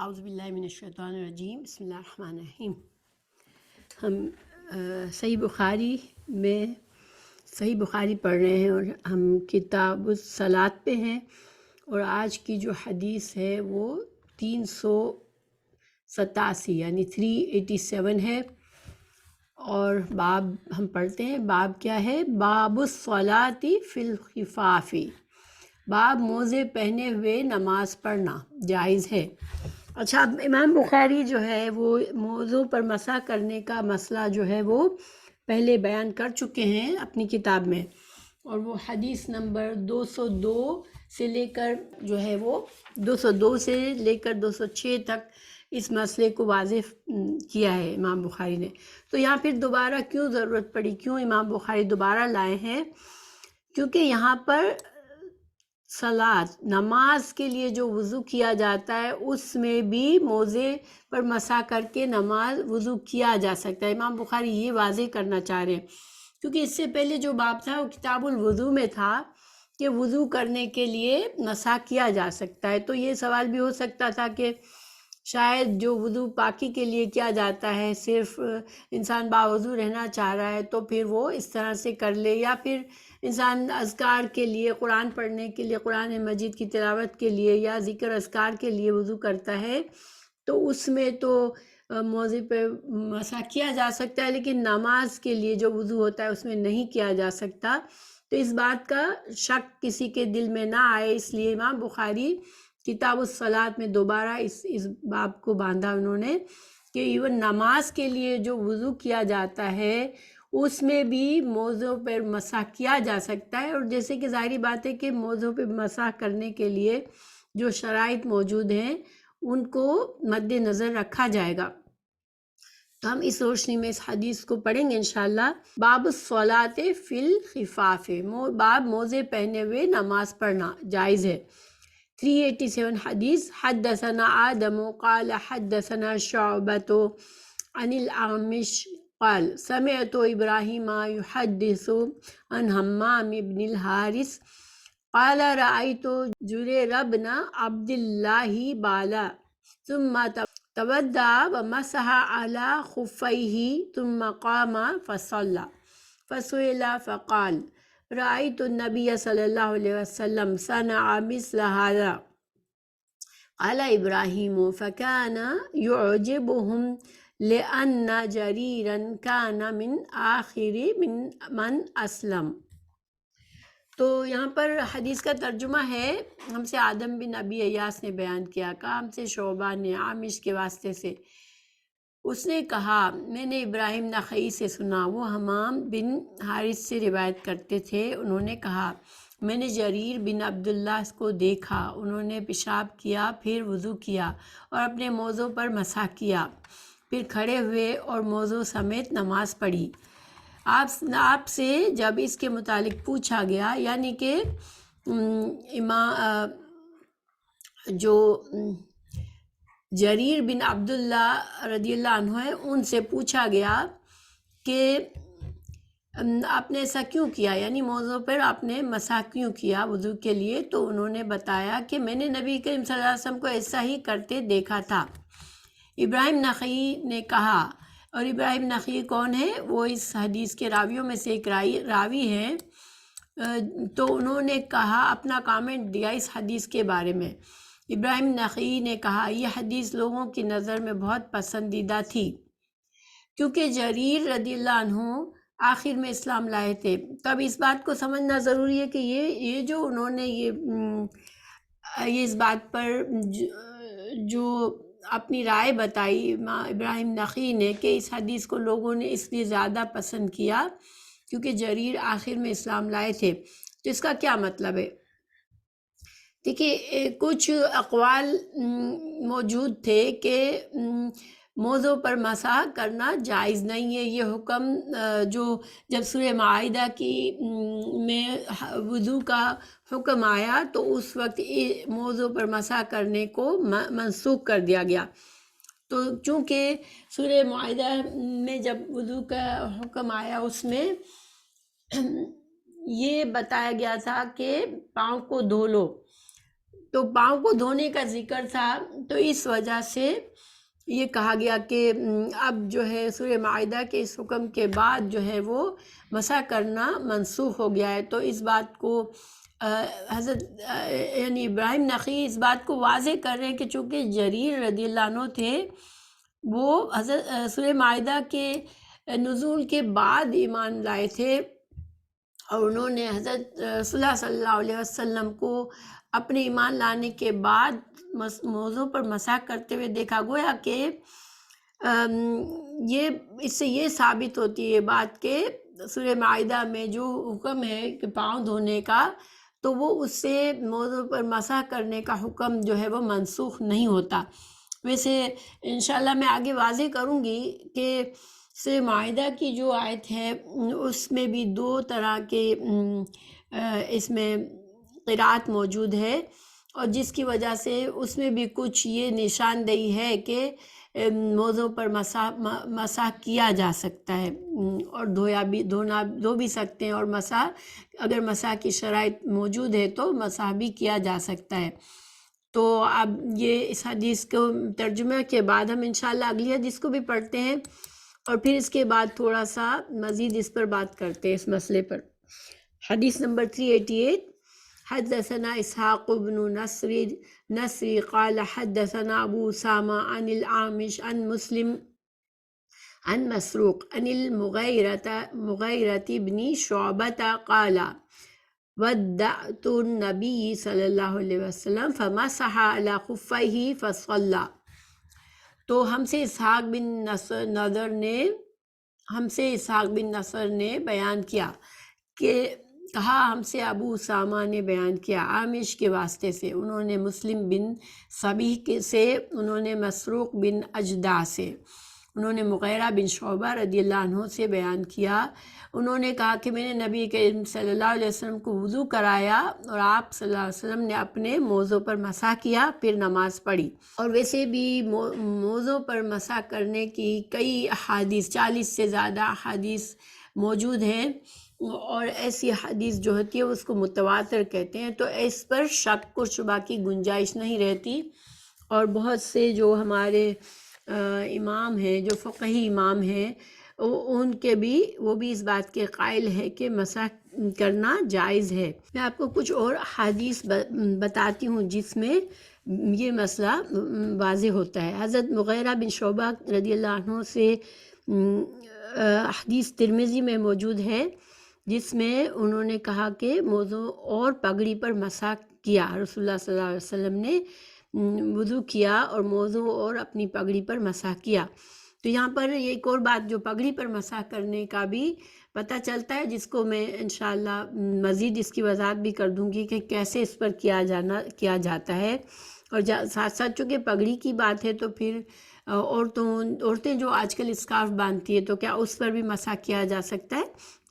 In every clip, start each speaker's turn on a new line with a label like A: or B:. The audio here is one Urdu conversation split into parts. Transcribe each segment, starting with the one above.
A: اعوذ باللہ من الشیطان الرجیم، بسم اللہ الرحمن الرحیم۔ ہم صحیح بخاری پڑھ رہے ہیں اور ہم کتاب الصلاۃ پہ ہیں، اور آج کی جو حدیث ہے وہ 387 یعنی 387 ہے، اور باب ہم پڑھتے ہیں۔ باب کیا ہے؟ باب الصلاۃ فی الخفاف، باب موزے پہنے ہوئے نماز پڑھنا جائز ہے۔ اچھا، اب امام بخاری جو ہے وہ موضوع پر مسح کرنے کا مسئلہ جو ہے وہ پہلے بیان کر چکے ہیں اپنی کتاب میں، اور وہ حدیث نمبر 202 سے لے کر جو ہے وہ 202 سے لے کر 206 تک اس مسئلے کو واضح کیا ہے امام بخاری نے۔ تو یہاں پھر دوبارہ کیوں ضرورت پڑی، کیوں امام بخاری دوبارہ لائے ہیں؟ کیونکہ یہاں پر صلاۃ، نماز کے لیے جو وضو کیا جاتا ہے اس میں بھی موزے پر مسح کر کے نماز وضو کیا جا سکتا ہے۔ امام بخاری یہ واضح کرنا چاہ رہے ہیں، کیونکہ اس سے پہلے جو باب تھا وہ کتاب الوضو میں تھا کہ وضو کرنے کے لیے مسح کیا جا سکتا ہے۔ تو یہ سوال بھی ہو سکتا تھا کہ شاید جو وضو پاکی کے لیے کیا جاتا ہے، صرف انسان باوضو رہنا چاہ رہا ہے تو پھر وہ اس طرح سے کر لے، یا پھر انسان اذکار کے لیے، قرآن پڑھنے کے لیے، قرآن مجید کی تلاوت کے لیے یا ذکر اذکار کے لیے وضو کرتا ہے تو اس میں تو موضع پہ مسح کیا جا سکتا ہے، لیکن نماز کے لیے جو وضو ہوتا ہے اس میں نہیں کیا جا سکتا۔ تو اس بات کا شک کسی کے دل میں نہ آئے، اس لیے امام بخاری کتاب الصلاۃ میں دوبارہ اس باب کو باندھا انہوں نے کہ ایون نماز کے لیے جو وضو کیا جاتا ہے اس میں بھی موضوع پر مسح کیا جا سکتا ہے، اور جیسے کہ ظاہری بات ہے کہ موضوع پہ مسح کرنے کے لیے جو شرائط موجود ہیں ان کو مد نظر رکھا جائے گا۔ تو ہم اس روشنی میں اس حدیث کو پڑھیں گے انشاءاللہ۔ باب الصلاۃ فی الخفاف، باب موزے پہنے ہوئے نماز پڑھنا جائز ہے۔ 387 حدیث۔ حدثنا آدم قال حدثنا شعبۃ عن الاعمش قال سمعت ابراہیم یحدث عن حمام بن الحارث قال رأيت جرير بن عبد الله بالا ثم تودع ومسح على خفيه ثم قام فصلى، فسئل فقال رأيت النبي صلى الله عليه وسلم صنع مثل هذا۔ قال إبراهيم فكان يعجبهم لأن جريرا كان من آخر من أسلم۔ تو یہاں پر حدیث کا ترجمہ ہے، ہم سے آدم بن ابی ایاس نے بیان کیا، کہا ہم سے شعبہ نے عامش کے واسطے سے، اس نے کہا میں نے ابراہیم نخعی سے سنا، وہ حمام بن حارث سے روایت کرتے تھے، انہوں نے کہا میں نے جریر بن عبداللہ کو دیکھا، انہوں نے پیشاب کیا، پھر وضو کیا اور اپنے موضوع پر مسح کیا، پھر کھڑے ہوئے اور موضوع سمیت نماز پڑھی۔ آپ سے جب اس کے متعلق پوچھا گیا، یعنی کہ جو جریر بن عبداللہ رضی اللہ عنہ ہے ان سے پوچھا گیا کہ آپ نے ایسا کیوں کیا، یعنی موضوع پر آپ نے مسح کیوں کیا وضو کے لیے؟ تو انہوں نے بتایا کہ میں نے نبی کریم صلی اللہ علیہ وسلم کو ایسا ہی کرتے دیکھا تھا۔ ابراہیم نخعی نے کہا، اور ابراہیم نخعی کون ہے؟ وہ اس حدیث کے راویوں میں سے ایک راوی ہیں، تو انہوں نے کہا، اپنا کامنٹ دیا اس حدیث کے بارے میں۔ ابراہیم نخعی نے کہا یہ حدیث لوگوں کی نظر میں بہت پسندیدہ تھی کیونکہ جریر رضی اللہ عنہ آخر میں اسلام لائے تھے۔ تب اس بات کو سمجھنا ضروری ہے کہ یہ جو انہوں نے یہ اس بات پر جو اپنی رائے بتائی ابراہیم نخعی نے کہ اس حدیث کو لوگوں نے اس لیے زیادہ پسند کیا کیونکہ جریر آخر میں اسلام لائے تھے، تو اس کا کیا مطلب ہے؟ دیکھیے، کچھ اقوال موجود تھے کہ موضوع پر مسح کرنا جائز نہیں ہے۔ یہ حکم جب سورہ مائدہ کی میں وضو کا حکم آیا تو اس وقت موضوع پر مسح کرنے کو منسوخ کر دیا گیا۔ تو چونکہ سورہ مائدہ میں جب وضو کا حکم آیا اس میں یہ بتایا گیا تھا کہ پاؤں کو دھو لو، تو پاؤں کو دھونے کا ذکر تھا، تو اس وجہ سے یہ کہا گیا کہ اب جو ہے سورہ معاہدہ کے اس حکم کے بعد جو ہے وہ مسح کرنا منسوخ ہو گیا ہے۔ تو اس بات کو حضرت یعنی ابراہیم نخعی اس بات کو واضح کر رہے ہیں کہ چونکہ جریر رضی اللہ عنہ تھے وہ حضرت سورہ معاہدہ کے نزول کے بعد ایمان لائے تھے، اور انہوں نے حضرت رسول اللہ صلی اللہ علیہ وسلم کو اپنے ایمان لانے کے بعد موضوع پر مسح کرتے ہوئے دیکھا۔ گویا کہ یہ اس سے یہ ثابت ہوتی ہے بات کہ سورہ معاہدہ میں جو حکم ہے کہ پاؤں دھونے کا، تو وہ اس سے موضوع پر مسح کرنے کا حکم جو ہے وہ منسوخ نہیں ہوتا۔ ویسے انشاءاللہ میں آگے واضح کروں گی کہ سورہ معاہدہ کی جو آیت ہے اس میں بھی دو طرح کے اس میں قرأت موجود ہے، اور جس کی وجہ سے اس میں بھی کچھ یہ نشاندہی ہے کہ موضوع پر مسح کیا جا سکتا ہے، اور دھو بھی سکتے ہیں، اور مسح اگر مسح کی شرائط موجود ہے تو مسح بھی کیا جا سکتا ہے۔ تو اب یہ اس حدیث کو ترجمہ کے بعد ہم انشاءاللہ اگلی حدیث کو بھی پڑھتے ہیں، اور پھر اس کے بعد تھوڑا سا مزید اس پر بات کرتے ہیں، اس مسئلے پر۔ حدیث نمبر 388، حدثنا اسحاق بن نصر قال حدثنا ابو اسامہ عن العامش عن مسلم عن مسروق عن المغیرۃ بن شعبۃ قال ودعت النبی صلی اللہ علیہ وسلم فمسح علی خفیہ فصلی۔ تو ہم سے اسحاق بن نصر نے بیان کیا کہ کہا ہم سے ابو اسامہ نے بیان کیا عامش کے واسطے سے، انہوں نے مسلم بن صبیح سے، انہوں نے مسروق بن اجدع سے، انہوں نے مغیرہ بن شعبہ رضی اللہ عنہ سے بیان کیا۔ انہوں نے کہا کہ میں نے نبی کریم صلی اللہ علیہ وسلم کو وضو کرایا، اور آپ صلی اللہ علیہ وسلم نے اپنے موضوع پر مسح کیا، پھر نماز پڑھی۔ اور ویسے بھی موضوع پر مسح کرنے کی کئی احادیث، 40 سے زیادہ احادیث موجود ہیں، اور ایسی حدیث جو ہوتی ہے اس کو متواتر کہتے ہیں، تو اس پر شک و شبہ کی گنجائش نہیں رہتی۔ اور بہت سے جو ہمارے امام ہیں، جو فقہی امام ہیں، ان کے بھی وہ بھی اس بات کے قائل ہے کہ مسح کرنا جائز ہے۔ میں آپ کو کچھ اور حدیث بتاتی ہوں جس میں یہ مسئلہ واضح ہوتا ہے۔ حضرت مغیرہ بن شعبہ رضی اللہ عنہ سے حدیث ترمذی میں موجود ہے، جس میں انہوں نے کہا کہ موضوع اور پگڑی پر مسح کیا، رسول اللہ صلی اللہ علیہ وسلم نے وضو کیا اور موضوع اور اپنی پگڑی پر مسح کیا۔ تو یہاں پر ایک اور بات جو پگڑی پر مسح کرنے کا بھی پتہ چلتا ہے، جس کو میں انشاءاللہ مزید اس کی وضاحت بھی کر دوں گی کہ کیسے اس پر کیا جاتا ہے۔ اور ساتھ ساتھ چونکہ پگڑی کی بات ہے تو پھر عورتیں جو آج کل اسکارف باندھتی ہے تو کیا اس پر بھی مسح کیا جا سکتا ہے؟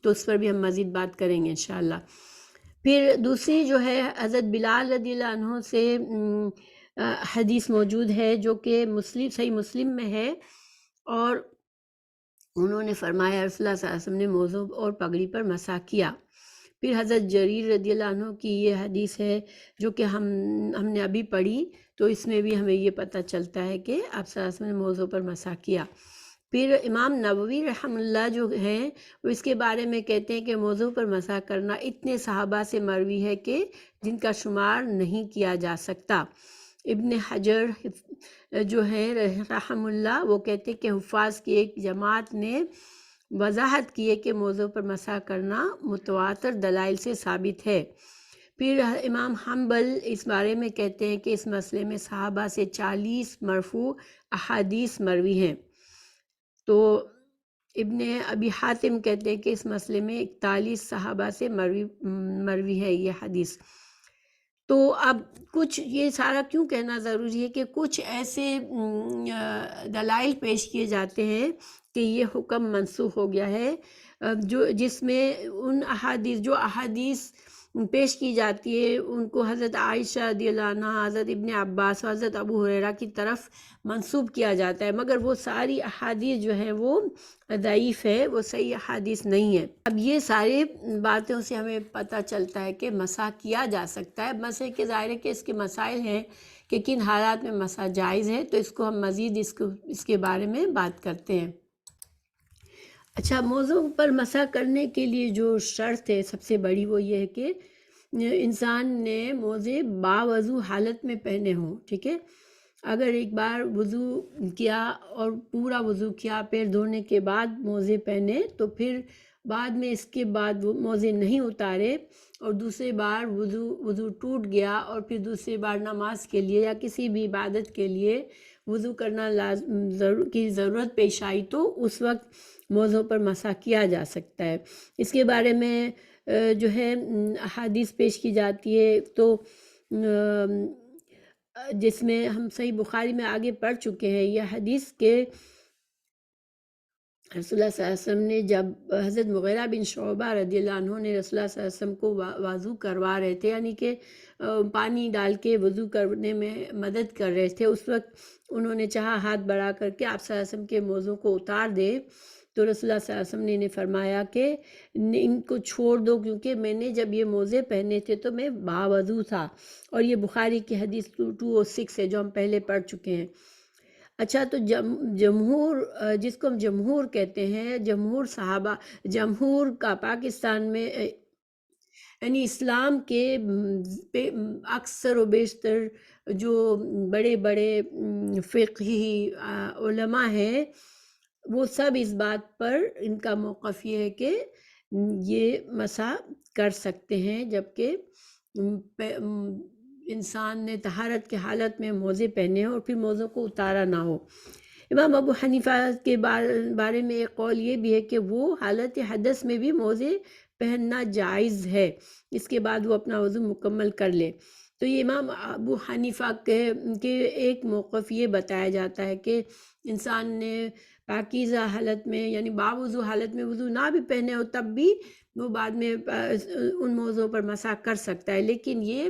A: تو اس پر بھی ہم مزید بات کریں گے انشاءاللہ۔ پھر دوسری جو ہے حضرت بلال رضی اللہ عنہ سے حدیث موجود ہے، جو کہ صحیح مسلم میں ہے، اور انہوں نے فرمایا رسول اللہ صلی اللہ علیہ وسلم نے موضوع اور پگڑی پر مسح کیا۔ پھر حضرت جریر رضی اللہ عنہ کی یہ حدیث ہے جو کہ ہم نے ابھی پڑھی، تو اس میں بھی ہمیں یہ پتہ چلتا ہے کہ آپ صلی اللہ علیہ وسلم نے موضوع پر مسح کیا۔ پھر امام نووی رحمہ اللہ جو ہیں وہ اس کے بارے میں کہتے ہیں کہ موضوع پر مسح کرنا اتنے صحابہ سے مروی ہے کہ جن کا شمار نہیں کیا جا سکتا۔ ابن حجر جو ہے رحمہ اللہ وہ کہتے کہ حفاظ کی ایک جماعت نے وضاحت کی ہے کہ موضوع پر مسح کرنا متواتر دلائل سے ثابت ہے۔ پھر امام حنبل اس بارے میں کہتے ہیں کہ اس مسئلے میں صحابہ سے 40 مرفوع احادیث مروی ہیں۔ تو ابن ابی حاتم کہتے ہیں کہ اس مسئلے میں 41 صحابہ سے مروی ہے یہ حدیث۔ تو اب کچھ یہ سارا کیوں کہنا ضروری ہے کہ کچھ ایسے دلائل پیش کیے جاتے ہیں کہ یہ حکم منسوخ ہو گیا ہے، جس میں ان احادیث پیش کی جاتی ہے ان کو حضرت عائشہ رضی اللہ عنہا، حضرت ابن عباس اور حضرت ابو ہریرہ کی طرف منسوب کیا جاتا ہے، مگر وہ ساری احادیث جو ہیں وہ ضعیف ہے، وہ صحیح احادیث نہیں ہے۔ اب یہ سارے باتوں سے ہمیں پتہ چلتا ہے کہ مسح کیا جا سکتا ہے۔ مسح کے ظاہر ہے کہ اس کے مسائل ہیں کہ کن حالات میں مسح جائز ہے، تو اس کو ہم مزید اس کے بارے میں بات کرتے ہیں۔ اچھا، موضوع پر مسح کرنے کے لیے جو شرط ہے سب سے بڑی وہ یہ ہے کہ انسان نے موزے باوضو حالت میں پہنے ہوں، ٹھیک ہے۔ اگر ایک بار وضو کیا اور پورا وضو کیا، پیر دھونے کے بعد موزے پہنے، تو پھر بعد میں اس کے بعد وہ موزے نہیں اتارے اور دوسرے بار وضو ٹوٹ گیا اور پھر دوسری بار نماز کے لیے یا کسی بھی عبادت کے لیے وضو کرنا کی ضرورت پیش آئی، تو اس وقت موضوع پر مسح کیا جا سکتا ہے۔ اس کے بارے میں جو ہے احادیث پیش کی جاتی ہے، تو جس میں ہم صحیح بخاری میں آگے پڑھ چکے ہیں یہ حدیث کہ رسول اللہ صلی اللہ علیہ وسلم نے جب حضرت مغیرہ بن شعبہ رضی اللہ عنہ نے رسول اللہ صلی اللہ علیہ وسلم کو وضو کروا رہے تھے، یعنی کہ پانی ڈال کے وضو کرنے میں مدد کر رہے تھے، اس وقت انہوں نے چاہا ہاتھ بڑھا کر کے آپ صلی اللہ علیہ وسلم کے موضوع کو اتار دے، تو رسول اللہ صلی اللہ علیہ وسلم نے انہیں فرمایا کہ ان کو چھوڑ دو، کیونکہ میں نے جب یہ موزے پہنے تھے تو میں باوضو تھا، اور یہ بخاری کی حدیث 206 ہے جو ہم پہلے پڑھ چکے ہیں۔ اچھا، تو جمہور، جس کو ہم جمہور کہتے ہیں، جمہور صحابہ، جمہور کا پاکستان میں یعنی اسلام کے اکثر و بیشتر جو بڑے بڑے فقہی علماء ہیں، وہ سب اس بات پر ان کا موقف یہ ہے کہ یہ مسح کر سکتے ہیں، جبکہ انسان نے طہارت کے حالت میں موزے پہنے ہوں اور پھر موزوں کو اتارا نہ ہو۔ امام ابو حنیفہ کے بارے میں ایک قول یہ بھی ہے کہ وہ حالت حدث میں بھی موزے پہننا جائز ہے، اس کے بعد وہ اپنا وضو مکمل کر لے۔ تو یہ امام ابو حنیفہ کے ایک موقف یہ بتایا جاتا ہے کہ انسان نے پاکیزہ حالت میں یعنی باوضو حالت میں وضو نہ بھی پہنے ہو تب بھی وہ بعد میں ان موضوع پر مسح کر سکتا ہے، لیکن یہ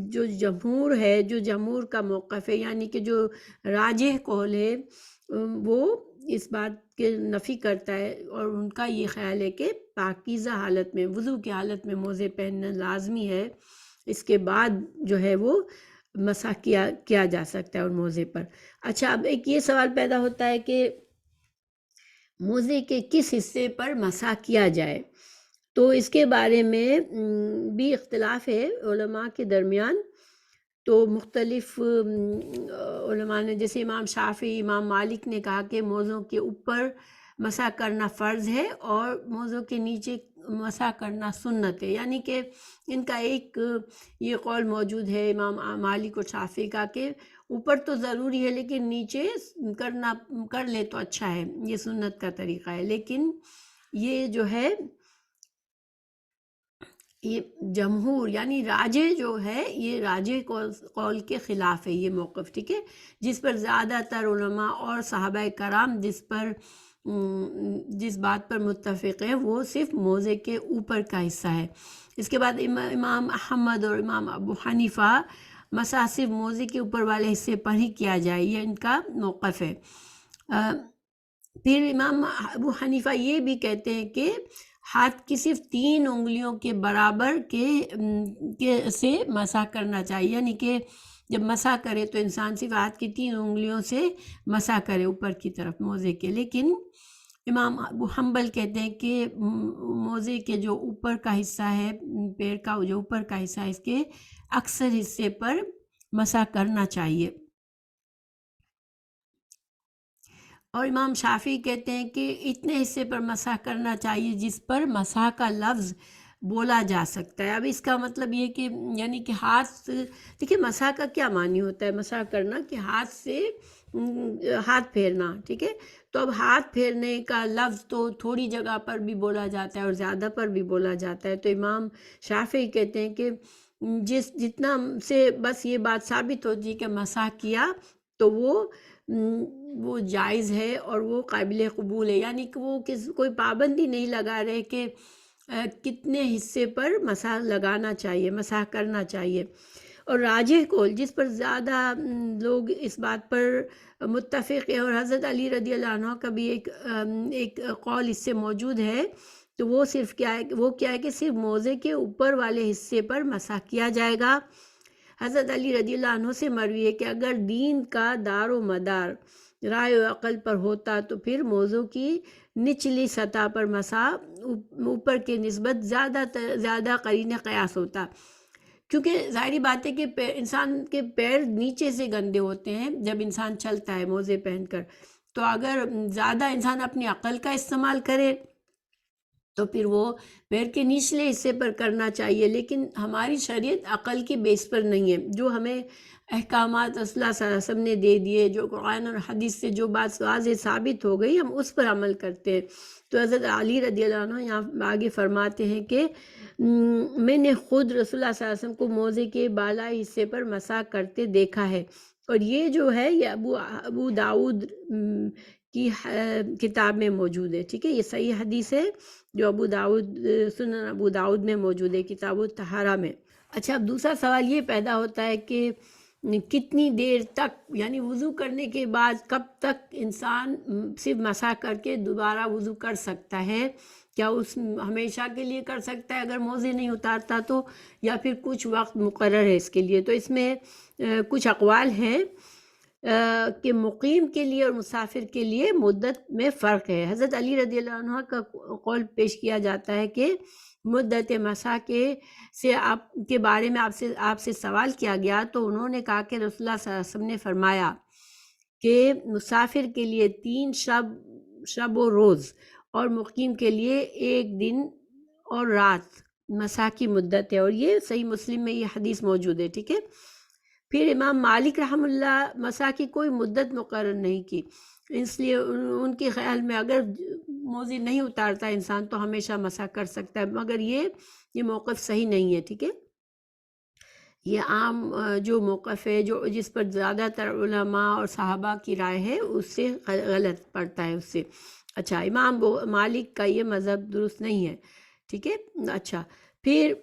A: جو جمہور ہے، جو جمہور کا موقف ہے، یعنی کہ جو راجح قول ہے، وہ اس بات کے نفی کرتا ہے، اور ان کا یہ خیال ہے کہ پاکیزہ حالت میں، وضو کی حالت میں موزے پہننا لازمی ہے، اس کے بعد جو ہے وہ مسح کیا جا سکتا ہے ان موزے پر۔ اچھا، اب ایک یہ سوال پیدا ہوتا ہے کہ موزے کے کس حصے پر مسح کیا جائے، تو اس کے بارے میں بھی اختلاف ہے علماء کے درمیان۔ تو مختلف علماء نے، جیسے امام شافعی، امام مالک نے کہا کہ موزوں کے اوپر مسح کرنا فرض ہے اور موزوں کے نیچے مسح کرنا سنت ہے، یعنی کہ ان کا ایک یہ قول موجود ہے امام مالک اور شافعی کا کہ اوپر تو ضروری ہے لیکن نیچے کر لے تو اچھا ہے، یہ سنت کا طریقہ ہے، لیکن یہ جو ہے یہ جمہور یعنی راجے جو ہے، یہ راجے قول کے خلاف ہے یہ موقف، ٹھیک ہے، جس پر زیادہ تر علماء اور صحابہ کرام جس بات پر متفق ہیں وہ صرف موزے کے اوپر کا حصہ ہے۔ اس کے بعد امام احمد اور امام ابو حنیفہ مسح صرف موزے کے اوپر والے حصے پر ہی کیا جائے، یہ ان کا موقف ہے۔ پھر امام ابو حنیفہ یہ بھی کہتے ہیں کہ ہاتھ کی صرف 3 انگلیوں کے برابر کے سے مسح کرنا چاہیے، یعنی کہ جب مسح کرے تو انسان صرف ہاتھ کی 3 انگلیوں سے مسح کرے اوپر کی طرف موزے کے، لیکن امام ابو حنبل کہتے ہیں کہ موزے کے جو اوپر کا حصہ ہے، پیر کا جو اوپر کا حصہ ہے، اس کے اکثر حصے پر مسح کرنا چاہیے۔ اور امام شافعی کہتے ہیں کہ اتنے حصے پر مسح کرنا چاہیے جس پر مسح کا لفظ بولا جا سکتا ہے۔ اب اس کا مطلب یہ کہ یعنی کہ ہاتھ، دیکھیے مسح کا کیا معنی ہوتا ہے، مسح کرنا کہ ہاتھ سے ہاتھ پھیرنا، ٹھیک ہے، تو اب ہاتھ پھیرنے کا لفظ تو تھوڑی جگہ پر بھی بولا جاتا ہے اور زیادہ پر بھی بولا جاتا ہے، تو امام شافعی کہتے ہیں کہ جتنا سے بس یہ بات ثابت ہوتی ہے کہ مسح کیا تو وہ جائز ہے اور وہ قابل قبول ہے، یعنی کہ وہ کوئی پابندی نہیں لگا رہے کہ کتنے حصے پر مسح لگانا چاہیے، مسح کرنا چاہیے۔ اور راجح قول جس پر زیادہ لوگ اس بات پر متفق ہیں، اور حضرت علی رضی اللہ عنہ کا بھی ایک قول اس سے موجود ہے، تو وہ صرف کیا ہے کہ صرف موزے کے اوپر والے حصے پر مسح کیا جائے گا۔ حضرت علی رضی اللہ عنہ سے مروی ہے کہ اگر دین کا دار و مدار رائے و عقل پر ہوتا تو پھر موضوع کی نچلی سطح پر مسح اوپر کے نسبت زیادہ قرین قیاس ہوتا، کیونکہ ظاہری بات ہے کہ انسان کے پیر نیچے سے گندے ہوتے ہیں جب انسان چلتا ہے موزے پہن کر، تو اگر زیادہ انسان اپنی عقل کا استعمال کرے تو پھر وہ پیر کے نچلے حصے پر کرنا چاہیے، لیکن ہماری شریعت عقل کی بیس پر نہیں ہے۔ جو ہمیں احکامات رسول اللہ صلی اللہ علیہ وسلم نے دے دیے، جو قرآن اور حدیث سے جو بات واضح ثابت ہو گئی، ہم اس پر عمل کرتے ہیں۔ تو حضرت علی رضی اللہ عنہ یہاں آگے فرماتے ہیں کہ میں نے خود رسول اللہ صلی اللہ علیہ وسلم کو موزے کے بالائی حصے پر مسح کرتے دیکھا ہے، اور یہ جو ہے یہ ابو داؤد کی کتاب میں موجود ہے، ٹھیک ہے، یہ صحیح حدیث ہے جو سنن ابو داؤد میں موجود ہے، کتاب الطہارہ میں۔ اچھا، اب دوسرا سوال یہ پیدا ہوتا ہے کہ کتنی دیر تک، یعنی وضو کرنے کے بعد کب تک انسان صرف مسح کر کے دوبارہ وضو کر سکتا ہے؟ کیا اس ہمیشہ کے لیے کر سکتا ہے اگر موزے نہیں اتارتا تو، یا پھر کچھ وقت مقرر ہے اس کے لیے؟ تو اس میں کچھ اقوال ہیں کہ مقیم کے لیے اور مسافر کے لیے مدت میں فرق ہے۔ حضرت علی رضی اللہ عنہ کا قول پیش کیا جاتا ہے کہ مدت مسح کے بارے میں آپ سے سوال کیا گیا تو انہوں نے کہا کہ رسول اللہ صلی اللہ علیہ وسلم نے فرمایا کہ مسافر کے لیے 3 شب و روز اور مقیم کے لیے 1 دن اور رات مسح کی مدت ہے، اور یہ صحیح مسلم میں یہ حدیث موجود ہے، ٹھیک ہے۔ پھر امام مالک رحم اللہ مسح کی کوئی مدت مقرر نہیں کی، اس لیے ان کے خیال میں اگر موزے نہیں اتارتا انسان تو ہمیشہ مسح کر سکتا ہے، مگر یہ موقف صحیح نہیں ہے، ٹھیک ہے۔ یہ عام جو موقف ہے جس پر زیادہ تر علماء اور صحابہ کی رائے ہے اس سے غلط پڑتا ہے اس سے۔ اچھا، امام مالک کا یہ مذہب درست نہیں ہے، ٹھیک ہے۔ اچھا، پھر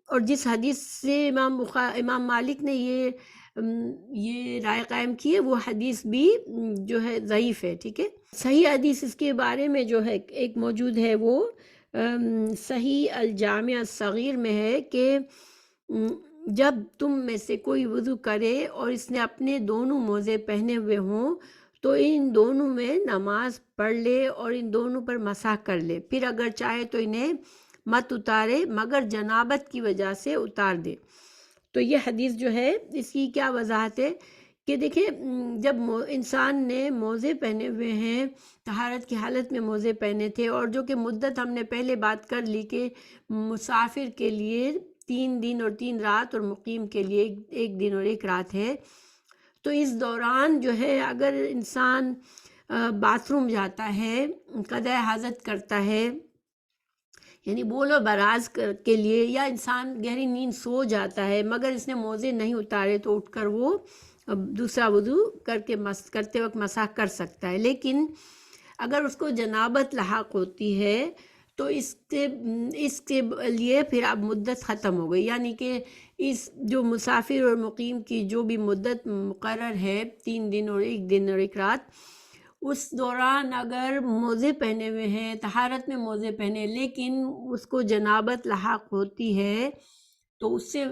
A: اور جس حدیث سے امام مالک نے یہ رائے قائم کی ہے وہ حدیث بھی جو ہے ضعیف ہے، ٹھیک ہے۔ صحیح حدیث اس کے بارے میں جو ہے ایک موجود ہے، وہ صحیح الجامع الصغیر میں ہے کہ جب تم میں سے کوئی وضو کرے اور اس نے اپنے دونوں موزے پہنے ہوئے ہوں تو ان دونوں میں نماز پڑھ لے اور ان دونوں پر مسح کر لے، پھر اگر چاہے تو انہیں مت اتارے مگر جنابت کی وجہ سے اتار دے۔ تو یہ حدیث جو ہے اس کی کیا وضاحت ہے کہ دیکھیں، جب انسان نے موزے پہنے ہوئے ہیں، طہارت کی حالت میں موزے پہنے تھے، اور جو کہ مدت ہم نے پہلے بات کر لی کہ مسافر کے لیے 3 دن اور 3 رات اور مقیم کے لیے 1 دن اور 1 رات ہے، تو اس دوران جو ہے اگر انسان باتھ روم جاتا ہے، قضاء حاجت کرتا ہے، یعنی بول و براز کے لیے، یا انسان گہری نیند سو جاتا ہے مگر اس نے موزے نہیں اتارے تو اٹھ کر وہ دوسرا وضو کرتے وقت مسح کر سکتا ہے، لیکن اگر اس کو جنابت لاحق ہوتی ہے تو اس کے لیے پھر اب مدت ختم ہو گئی، یعنی کہ اس جو مسافر اور مقیم کی جو بھی مدت مقرر ہے 3 دن اور 1 دن اور 1 رات، اس دوران اگر موزے پہنے ہوئے ہیں، طہارت میں موزے پہنے، لیکن اس کو جنابت لاحق ہوتی ہے تو اس سے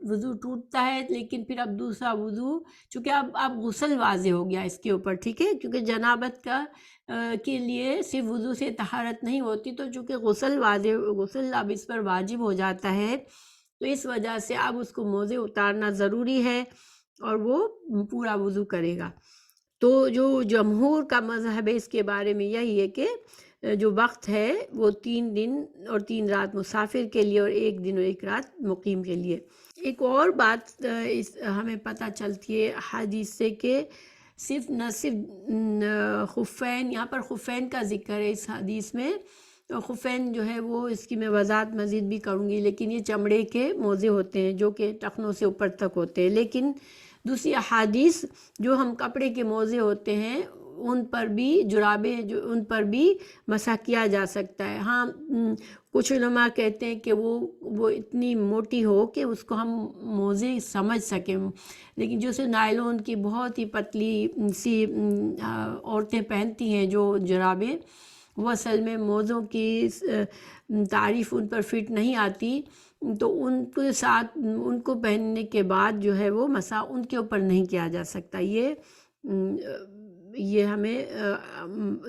A: وضو ٹوٹتا ہے، لیکن پھر اب دوسرا وضو، چونکہ اب غسل واضح ہو گیا اس کے اوپر، ٹھیک ہے، کیونکہ جنابت کے لیے صرف وضو سے طہارت نہیں ہوتی، تو چونکہ غسل اب اس پر واجب ہو جاتا ہے، تو اس وجہ سے اب اس کو موزے اتارنا ضروری ہے اور وہ پورا وضو کرے گا۔ تو جو جمہور کا مذہب ہے اس کے بارے میں یہی ہے کہ جو وقت ہے وہ 3 دن اور 3 رات مسافر کے لیے اور 1 دن اور 1 رات مقیم کے لیے۔ ایک اور بات ہمیں پتہ چلتی ہے حدیث سے کہ نہ صرف خفین، یہاں پر خفین کا ذکر ہے اس حدیث میں، خفین جو ہے وہ اس کی میں وضاحت مزید بھی کروں گی، لیکن یہ چمڑے کے موزے ہوتے ہیں جو کہ ٹخنوں سے اوپر تک ہوتے ہیں، لیکن دوسری احادیث جو ہم کپڑے کے موزے ہوتے ہیں ان پر بھی جرابیں جو ان پر بھی مسح کیا جا سکتا ہے۔ ہاں کچھ علماء کہتے ہیں کہ وہ اتنی موٹی ہو کہ اس کو ہم موزے سمجھ سکیں، لیکن جو سے نائلون کی بہت ہی پتلی سی عورتیں پہنتی ہیں جو جرابیں، وہ اصل میں موزوں کی تعریف ان پر فٹ نہیں آتی، تو ان کے ساتھ ان کو پہننے کے بعد جو ہے وہ مسح ان کے اوپر نہیں کیا جا سکتا۔ یہ ہمیں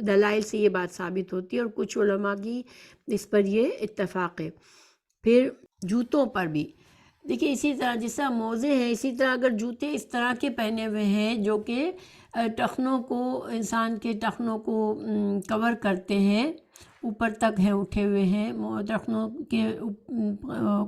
A: دلائل سے یہ بات ثابت ہوتی ہے، اور کچھ علماء کی اس پر یہ اتفاق ہے۔ پھر جوتوں پر بھی دیکھیے اسی طرح جس طرح موزے ہیں، اسی طرح اگر جوتے اس طرح کے پہنے ہوئے ہیں جو کہ ٹخنوں کو، انسان کے ٹخنوں کو کور کرتے ہیں، اوپر تک ہیں اٹھے ہوئے ہیں، ٹخنوں کے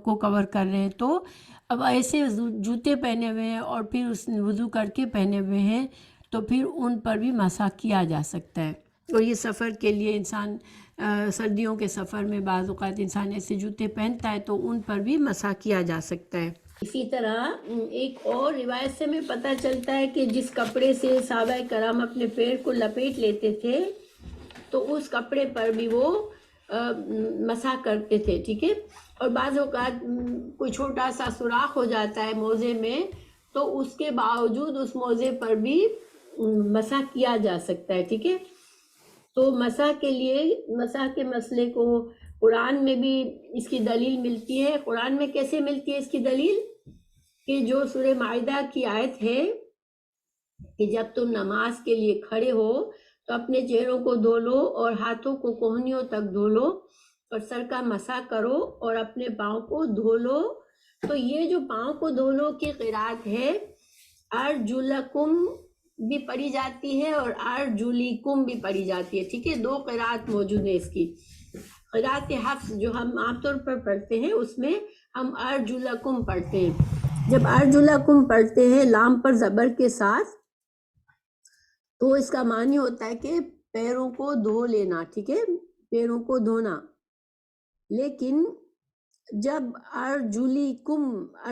A: کو کور کر رہے ہیں، تو اب ایسے جوتے پہنے ہوئے ہیں اور پھر اس وضو کر کے پہنے ہوئے ہیں، تو پھر ان پر بھی مسح کیا جا سکتا ہے۔ اور یہ سفر کے لیے انسان سردیوں کے سفر میں بعض اوقات انسان ایسے جوتے پہنتا ہے تو ان پر بھی مسح کیا جا سکتا ہے۔ اسی طرح ایک اور روایت سے ہمیں پتہ چلتا ہے کہ جس کپڑے سے صحابہ کرام اپنے پیر کو لپیٹ لیتے تھے تو اس کپڑے پر بھی وہ مسح کرتے تھے، ٹھیک ہے۔ اور بعض اوقات کوئی چھوٹا سا سوراخ ہو جاتا ہے موزے میں، تو اس کے باوجود اس موزے پر بھی مسح کیا جا سکتا ہے، ٹھیک ہے۔ تو مسح کے لیے، مسح کے مسئلے کو قرآن میں بھی اس کی دلیل ملتی ہے۔ قرآن میں کیسے ملتی ہے اس کی دلیل؟ کہ جو سورہ مائدہ کی آیت ہے کہ جب تم نماز کے لیے کھڑے ہو تو اپنے چہروں کو دھو لو اور ہاتھوں کو کوہنیوں تک دھو لو اور سر کا مسح کرو اور اپنے پاؤں کو دھو لو۔ تو یہ جو پاؤں کو دھو لو کی قرات ہے، ارجلکم بھی پڑھی جاتی ہے اور ارجلیکم بھی پڑھی جاتی ہے، ٹھیک ہے۔ دو قرات موجود ہیں اس کی۔ قرات حفص جو ہم عام طور پر پڑھتے ہیں اس میں ہم ارجلکم پڑھتے ہیں۔ جب ارجلکم پڑھتے ہیں لام پر زبر کے ساتھ تو اس کا معنی ہوتا ہے کہ پیروں کو دھو لینا، ٹھیک ہے، پیروں کو دھونا۔ لیکن جب ارجلیکم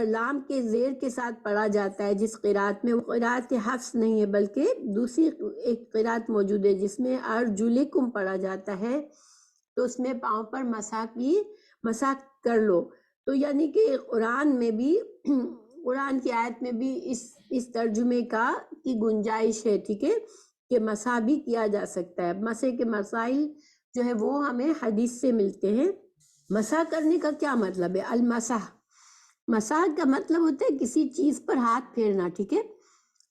A: لام کے زیر کے ساتھ پڑھا جاتا ہے جس قرات میں، وہ قرات حفص نہیں ہے بلکہ دوسری ایک قرات موجود ہے جس میں ارجلکم پڑھا جاتا ہے، تو اس میں پاؤں پر مسح کر لو۔ تو یعنی کہ قرآن میں بھی، قرآن کی آیت میں بھی اس ترجمے کی گنجائش ہے، ٹھیک ہے، کہ مسح بھی کیا جا سکتا ہے۔ مسح کے مسائل جو ہے وہ ہمیں حدیث سے ملتے ہیں۔ مسح کرنے کا کیا مطلب ہے؟ المسح، مسح کا مطلب ہوتا ہے کسی چیز پر ہاتھ پھیرنا، ٹھیک ہے۔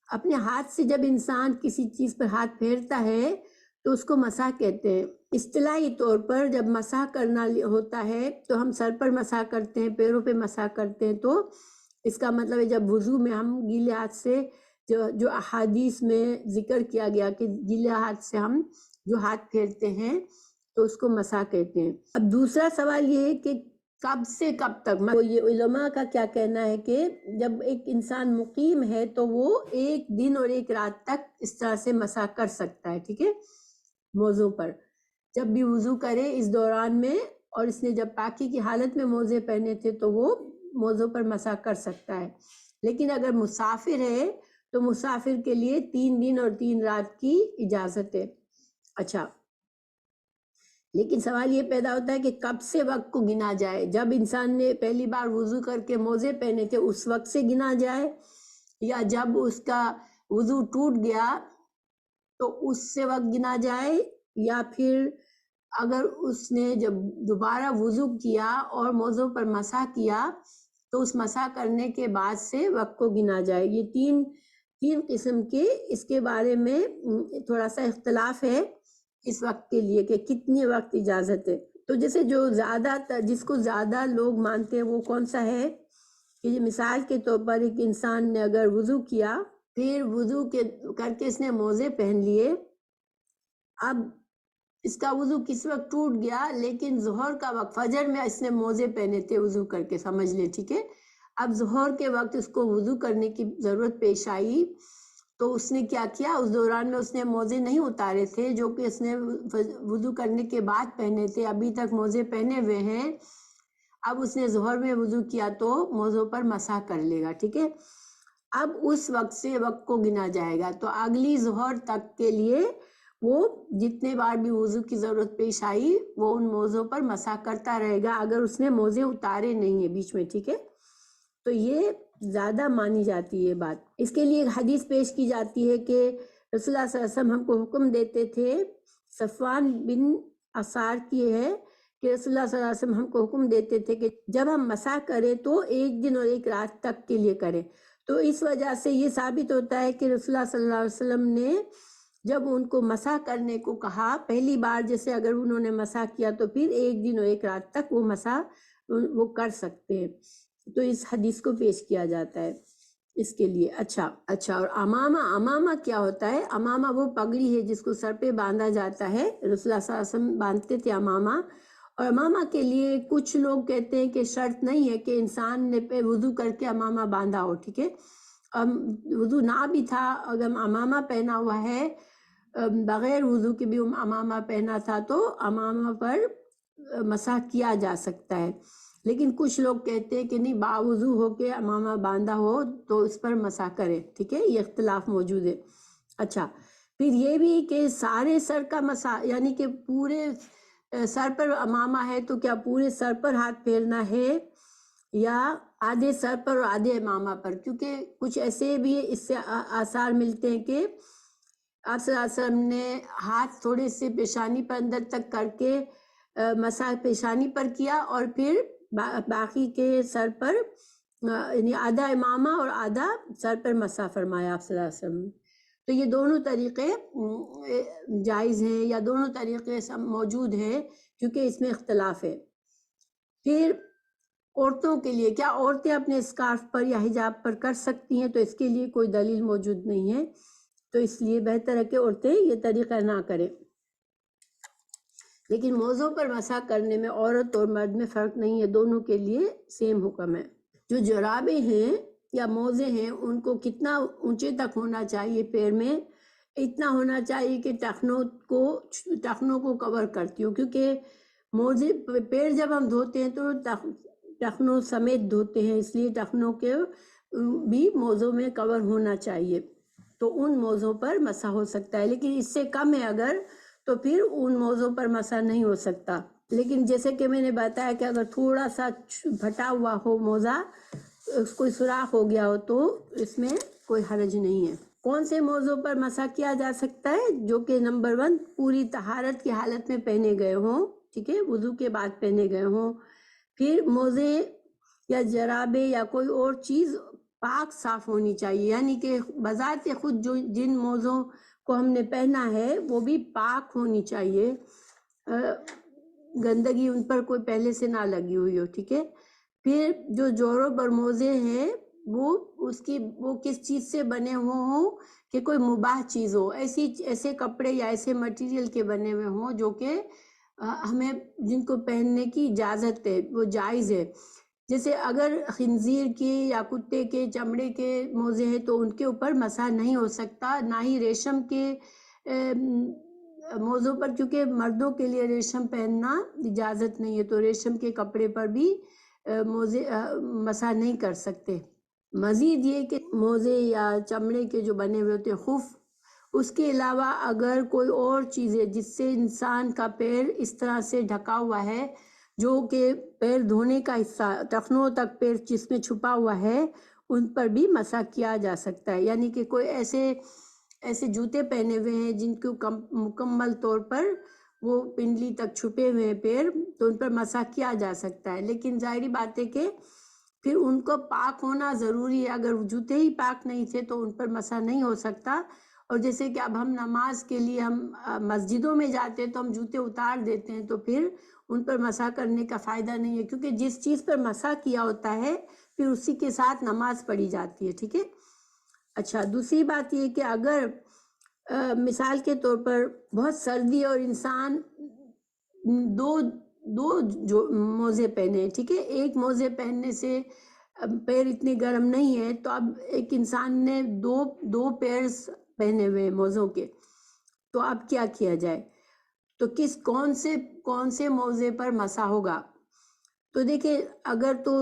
A: اپنے ہاتھ سے جب انسان کسی چیز پر ہاتھ پھیرتا ہے تو اس کو مسح کہتے ہیں۔ اصطلاحی طور پر جب مسح کرنا ہوتا ہے تو ہم سر پر مسح کرتے ہیں، پیروں پہ مسح کرتے ہیں، تو اس کا مطلب ہے جب وضو میں ہم گیلے ہاتھ سے جو احادیث میں ذکر کیا گیا کہ گیلے ہاتھ سے ہم جو ہاتھ پھیرتے ہیں تو اس کو مسح کہتے ہیں۔ اب دوسرا سوال یہ ہے کہ کب سے کب تک؟ یہ علماء کا کیا کہنا ہے کہ جب ایک انسان مقیم ہے تو وہ ایک دن اور ایک رات تک اس طرح سے مسح کر سکتا ہے، ٹھیک ہے، موزوں پر۔ جب بھی وضو کرے اس دوران میں، اور اس نے جب پاکی کی حالت میں موزے پہنے تھے تو وہ موزوں پر مسح کر سکتا ہے۔ لیکن اگر مسافر ہے تو مسافر کے لیے 3 دن اور 3 رات کی اجازت ہے۔ اچھا، لیکن سوال یہ پیدا ہوتا ہے کہ کب سے وقت کو گنا جائے؟ جب انسان نے پہلی بار وضو کر کے موزے پہنے تھے اس وقت سے گنا جائے، یا جب اس کا وضو ٹوٹ گیا تو اس سے وقت گنا جائے، یا پھر اگر اس نے جب دوبارہ وضو کیا اور موزوں پر مسح کیا تو اس مسح کرنے کے بعد سے وقت کو گنا جائے؟ یہ تین قسم کے اس کے بارے میں تھوڑا سا اختلاف ہے اس وقت کے لیے کہ کتنی وقت اجازت ہے۔ تو جیسے جو زیادہ جس کو زیادہ لوگ مانتے ہیں وہ کون سا ہے کہ مثال کے طور پر ایک انسان نے اگر وضو کیا، پھر وضو کر کے اس نے موزے پہن لیے، اب اس کا وضو کس وقت ٹوٹ گیا، لیکن ظہر کا وقت، فجر میں اس نے موزے پہنے تھے وضو کر کے، سمجھ لیں، ٹھیک ہے۔ اب ظہر کے وقت اس کو وضو کرنے کی ضرورت پیش آئی تو اس نے کیا کیا؟ اس دوران میں اس نے موزے نہیں اتارے تھے جو کہ اس نے وضو کرنے کے بعد پہنے تھے، ابھی تک موزے پہنے ہوئے ہیں۔ اب اس نے ظہر میں وضو کیا تو موزوں پر مسح کر لے گا، ٹھیک ہے۔ اب اس وقت سے وقت کو گنا جائے گا، تو اگلی ظہر تک کے لیے وہ جتنے بار بھی وضو کی ضرورت پیش آئی وہ ان موزوں پر مسح کرتا رہے گا اگر اس نے موزے اتارے نہیں ہیں بیچ میں، ٹھیک ہے؟ تو یہ زیادہ مانی جاتی ہے بات۔ اس کے لیے ایک حدیث پیش کی جاتی ہے کہ رسول اللہ صلی اللہ علیہ وسلم ہم کو حکم دیتے تھے، صفوان بن عسار کی ہے کہ رسول اللہ صلی اللہ علیہ وسلم ہم کو حکم دیتے تھے کہ جب ہم مسح کریں تو 1 دن اور 1 رات تک کے لیے کریں۔ تو اس وجہ سے یہ ثابت ہوتا ہے کہ رسول اللہ صلی اللہ علیہ وسلم نے جب ان کو مسح کرنے کو کہا، پہلی بار جیسے اگر انہوں نے مسح کیا تو پھر 1 دن اور 1 رات تک وہ مسح وہ کر سکتے ہیں۔ تو اس حدیث کو پیش کیا جاتا ہے اس کے لیے۔ اچھا اور امامہ کیا ہوتا ہے؟ امامہ وہ پگڑی ہے جس کو سر پہ باندھا جاتا ہے، رسول اللہ صلی اللہ علیہ وسلم باندھتے تھے امامہ۔ اور امامہ کے لیے کچھ لوگ کہتے ہیں کہ شرط نہیں ہے کہ انسان نے پہ وضو کر کے امامہ باندھا ہو، ٹھیک ہے؟ وضو نہ بھی تھا اگر امامہ پہنا ہوا ہے، بغیر وضو کے بھی امامہ پہنا تھا تو امامہ پر مسح کیا جا سکتا ہے۔ لیکن کچھ لوگ کہتے ہیں کہ نہیں، باوضو ہو کے امامہ باندھا ہو تو اس پر مسح کرے، ٹھیک ہے؟ یہ اختلاف موجود ہے۔ اچھا، پھر یہ بھی کہ سارے سر کا مسح، یعنی کہ پورے سر پر امامہ ہے تو کیا پورے سر پر ہاتھ پھیرنا ہے یا آدھے سر پر اور آدھے امامہ پر؟ کیونکہ کچھ ایسے بھی اس سے آثار ملتے ہیں کہ آپ صلی اللہ علیہ وسلم نے ہاتھ تھوڑے سے پیشانی پر اندر تک کر کے مسح پیشانی پر کیا اور پھر باقی کے سر پر یعنی آدھا امامہ اور آدھا سر پر مسح فرمایا آپ صلی اللہ علیہ وسلم۔ تو یہ دونوں طریقے جائز ہیں یا دونوں طریقے موجود ہیں کیونکہ اس میں اختلاف ہے۔ پھر عورتوں کے لیے، کیا عورتیں اپنے اسکارف پر یا حجاب پر کر سکتی ہیں؟ تو اس کے لیے کوئی دلیل موجود نہیں ہے، تو اس لیے بہتر ہے کہ عورتیں یہ طریقہ نہ کریں۔ لیکن موزوں پر مسح کرنے میں عورت اور مرد میں فرق نہیں ہے، دونوں کے لیے سیم حکم ہے۔ جو جرابیں ہیں یا موزے ہیں ان کو کتنا اونچے تک ہونا چاہیے پیر میں؟ اتنا ہونا چاہیے کہ ٹخنوں کو کور کرتی ہوں، کیونکہ موزے پیر جب ہم دھوتے ہیں تو ٹخنوں سمیت دھوتے ہیں، اس لیے ٹخنوں کے بھی موزوں میں کور ہونا چاہیے، تو ان موزوں پر مسح ہو سکتا ہے۔ لیکن اس سے کم ہے اگر تو پھر ان موزوں پر مسح نہیں ہو سکتا۔ لیکن جیسے کہ میں نے بتایا کہ اگر تھوڑا سا پھٹا ہوا ہو موزہ، کوئی سوراخ ہو گیا ہو تو اس میں کوئی حرج نہیں ہے۔ کون سے موزوں پر مسح کیا جا سکتا ہے؟ جو کہ نمبر 1 پوری طہارت کی حالت میں پہنے گئے ہوں، ٹھیک ہے، وضو کے بعد پہنے گئے ہوں۔ پھر موزے یا جرابے یا کوئی اور چیز پاک صاف ہونی چاہیے، یعنی کہ بذات خود جو جن موزوں کو ہم نے پہنا ہے وہ بھی پاک ہونی چاہیے، گندگی ان پر کوئی پہلے سے نہ لگی ہوئی ہو، ٹھیک ہے۔ پھر جو جوڑوں پر موزے ہیں وہ کس چیز سے بنے ہوئے ہوں کہ کوئی مباح چیز ہو، ایسے کپڑے یا ایسے مٹیریل کے بنے ہوئے ہوں جو کہ ہمیں جن کو پہننے کی اجازت ہے، وہ جائز ہے۔ جیسے اگر خنزیر کے یا کتے کے چمڑے کے موزے ہیں تو ان کے اوپر مسح نہیں ہو سکتا، نہ ہی ریشم کے موزوں پر، کیونکہ مردوں کے لیے ریشم پہننا اجازت نہیں ہے، تو ریشم کے کپڑے پر بھی موزے مسح نہیں کر سکتے۔ مزید یہ کہ موزے یا چمڑے کے جو بنے ہوئے ہوتے ہیں خف، اس کے علاوہ اگر کوئی اور چیز ہے جس سے انسان کا پیر اس طرح سے ڈھکا ہوا ہے جو کہ پیر دھونے کا حصہ ٹخنوں تک پیر جس میں چھپا ہوا ہے، ان پر بھی مسح کیا جا سکتا ہے۔ یعنی کہ کوئی ایسے جوتے پہنے ہوئے ہیں جن کو مکمل طور پر وہ پنڈلی تک چھپے ہوئے ہیں پیر، تو ان پر مسح کیا جا سکتا ہے۔ لیکن ظاہری بات ہے کہ پھر ان کو پاک ہونا ضروری ہے، اگر جوتے ہی پاک نہیں تھے تو ان پر مسح نہیں ہو سکتا۔ اور جیسے کہ اب ہم نماز کے لیے ہم مسجدوں میں جاتے ہیں تو ہم جوتے اتار دیتے ہیں، تو پھر ان پر مسح کرنے کا فائدہ نہیں ہے، کیونکہ جس چیز پر مسح کیا ہوتا ہے پھر اسی کے ساتھ نماز پڑھی جاتی ہے، ٹھیک ہے۔ اچھا، دوسری بات یہ کہ اگر مثال کے طور پر بہت سردی اور انسان دو جو موزے پہنے، ٹھیک ہے، ایک موزے پہننے سے پیر اتنے گرم نہیں ہے، تو اب ایک انسان نے دو پیر پہنے ہوئے موزوں کے، تو اب کیا کیا جائے؟ تو کون سے موزے پر مسح ہوگا؟ تو دیکھیں، اگر تو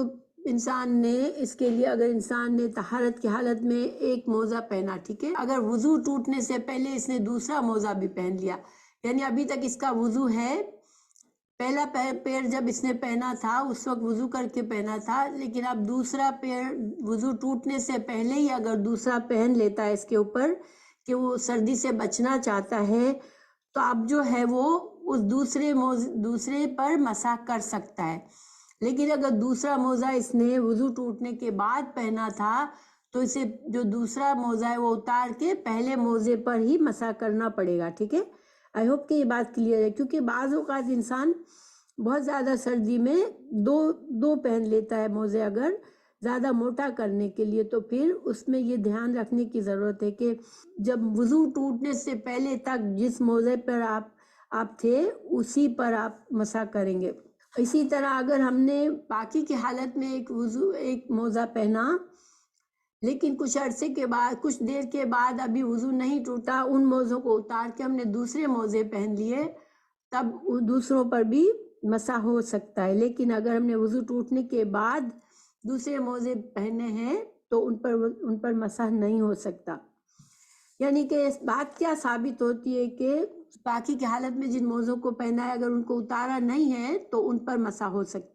A: انسان نے اس کے لیے اگر انسان نے طہارت کی حالت میں ایک موزہ پہنا، ٹھیک ہے، اگر وضو ٹوٹنے سے پہلے اس نے دوسرا موزہ بھی پہن لیا، یعنی ابھی تک اس کا وضو ہے، پہلا پیر جب اس نے پہنا تھا اس وقت وضو کر کے پہنا تھا، لیکن اب دوسرا پیر وضو ٹوٹنے سے پہلے ہی اگر دوسرا پہن لیتا ہے اس کے اوپر کہ وہ سردی سے بچنا چاہتا ہے، تو اب جو ہے وہ اس دوسرے پر مسح کر سکتا ہے۔ لیکن اگر دوسرا موزہ اس نے وضو ٹوٹنے کے بعد پہنا تھا تو اسے جو دوسرا موزہ ہے وہ اتار کے پہلے موزے پر ہی مسح کرنا پڑے گا، ٹھیک ہے۔ آئی ہوپ کہ یہ بات کلیئر ہے، کیونکہ بعض اوقات انسان بہت زیادہ سردی میں دو پہن لیتا ہے موزے، اگر زیادہ موٹا کرنے کے لیے، تو پھر اس میں یہ دھیان رکھنے کی ضرورت ہے کہ جب وضو ٹوٹنے سے پہلے تک جس موزے پر آپ تھے اسی پر آپ مسح کریں گے۔ اسی طرح اگر ہم نے پاکی کی حالت میں ایک موزہ پہنا، لیکن کچھ عرصے کے بعد، کچھ دیر کے بعد ابھی وضو نہیں ٹوٹا، ان موزوں کو اتار کے ہم نے دوسرے موزے پہن لیے، تب دوسروں پر بھی مسح ہو سکتا ہے۔ لیکن اگر ہم نے وضو ٹوٹنے کے بعد دوسرے موزے پہنے ہیں تو ان پر مسح نہیں ہو سکتا۔ یعنی کہ اس بات کیا ثابت ہوتی ہے کہ پاکی کی حالت میں جن موزوں کو پہنا ہے اگر ان کو اتارا نہیں ہے تو ان پر مسح ہو سکتا ہے۔